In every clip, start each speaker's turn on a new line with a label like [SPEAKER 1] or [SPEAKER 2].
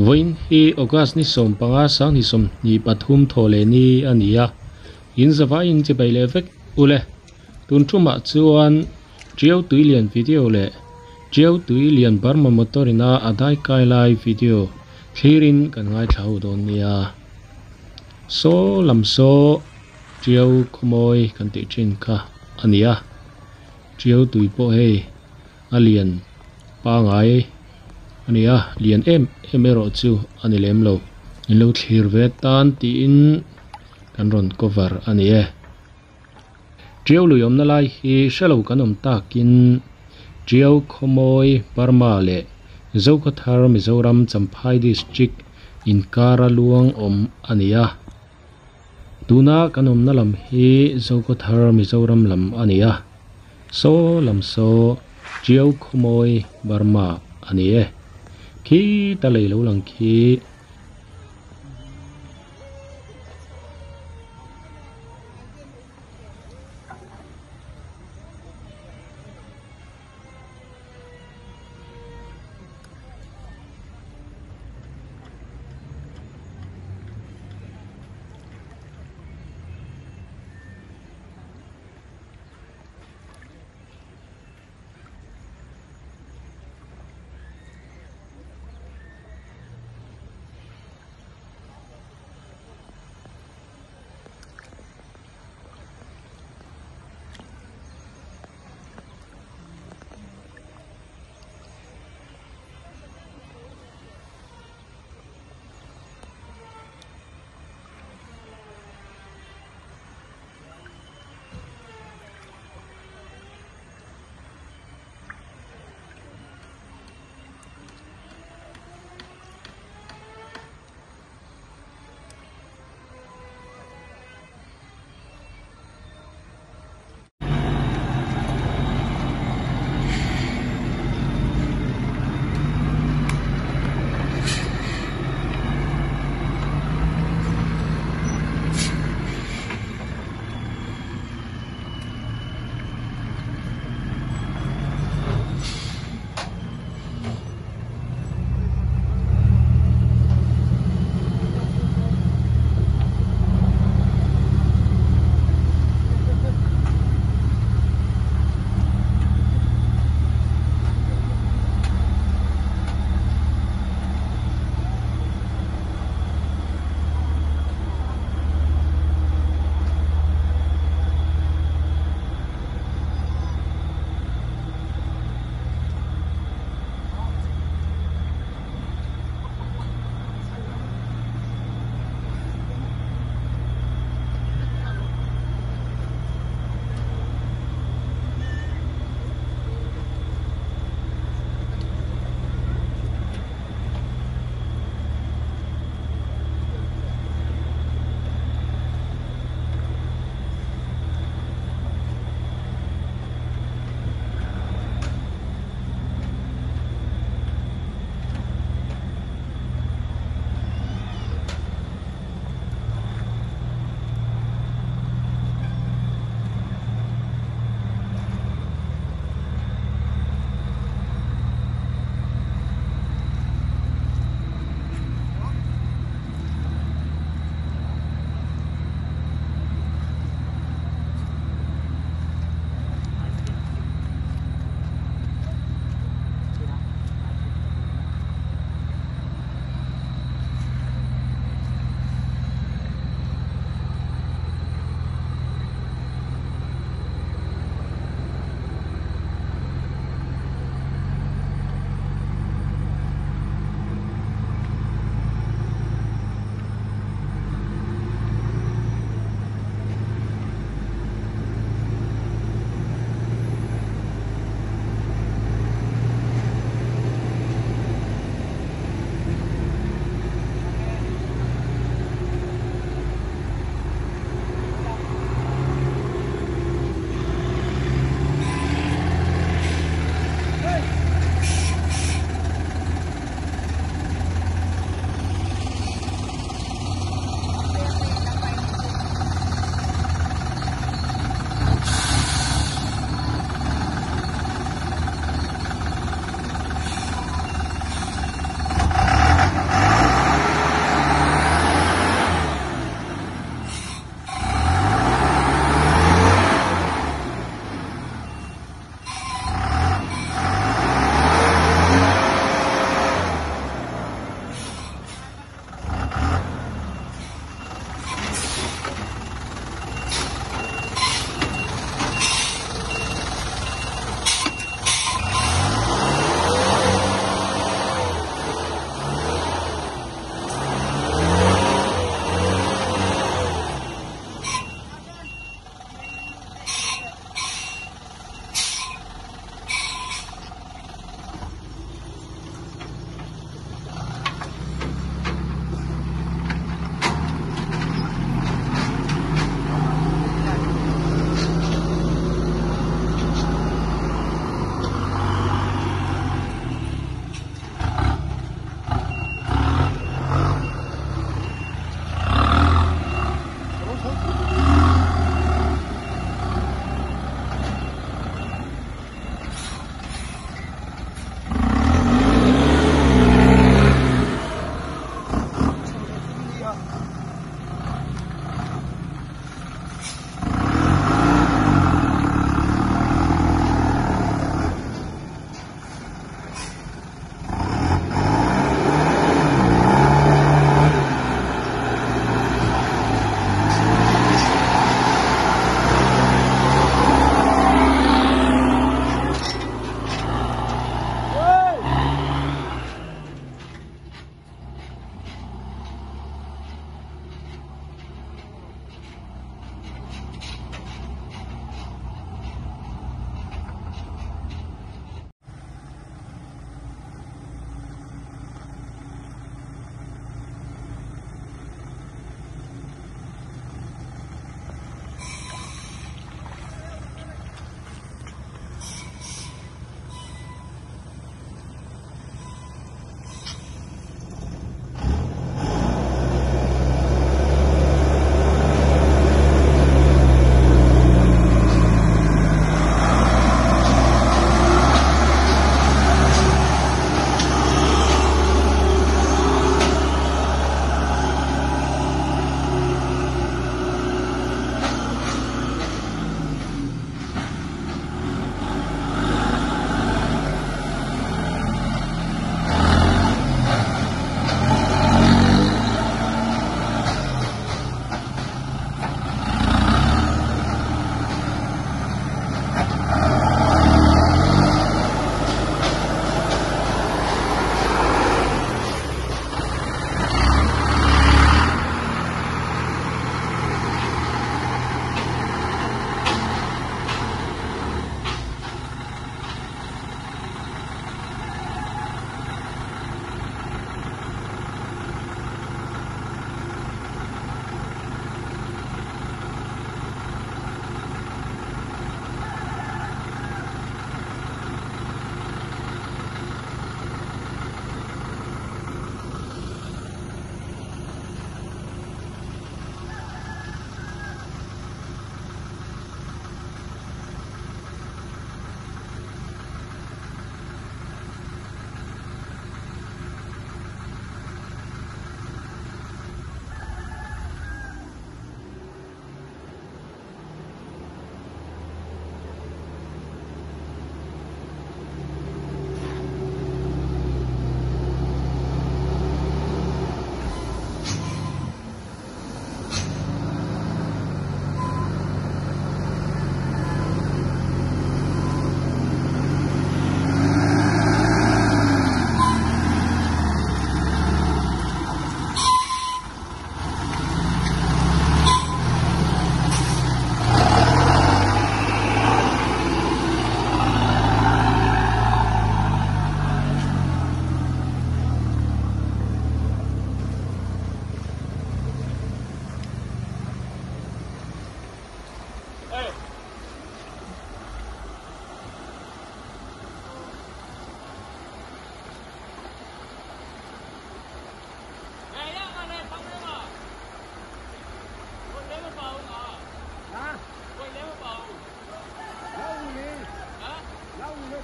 [SPEAKER 1] voin hi August ni som panga sang ni som ni pathum thole ni ania in zawa in che bai le vek ule tun thuma chuan triau tui lian video le triau tui lian barma motorina adai kai lai video thirin kan ngai thau don nia so lam so triau khomoi kan ti thin kha ania triau tui po hei alian pa ngai ania lian em ero chu ani lem lo in lo thlir ve tan ti in kan ron cover ania triau luyom na lai hi shalo kanom takin triau khomoi Burma le Zokathar Mizoram Champhai district in Karaluang om ania tuna kanom na lam hi Zokathar Mizoram lam ania so lam so triau khomoi Burma ania khi ta lei lo lang khi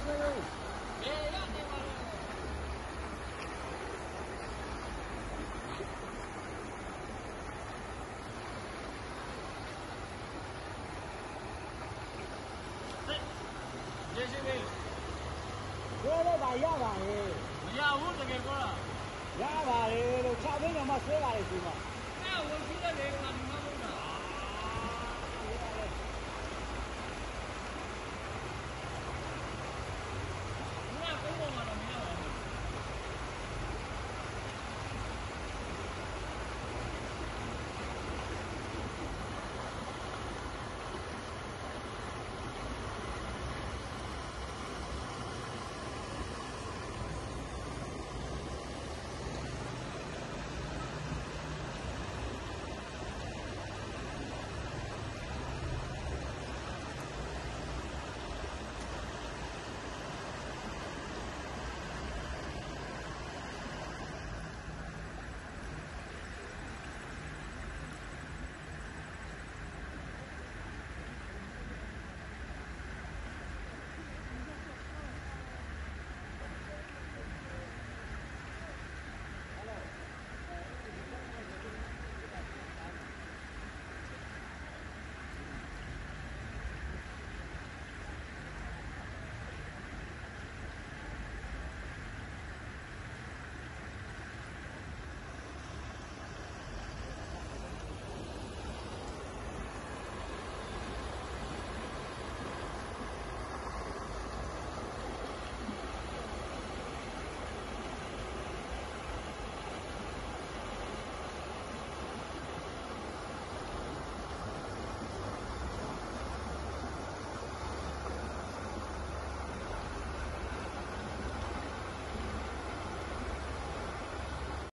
[SPEAKER 2] 我都把压吧嘞，
[SPEAKER 3] 压我这个过了，
[SPEAKER 2] 压吧嘞，都差不多嘛，谁来的嘛？
[SPEAKER 3] 那我现在来看。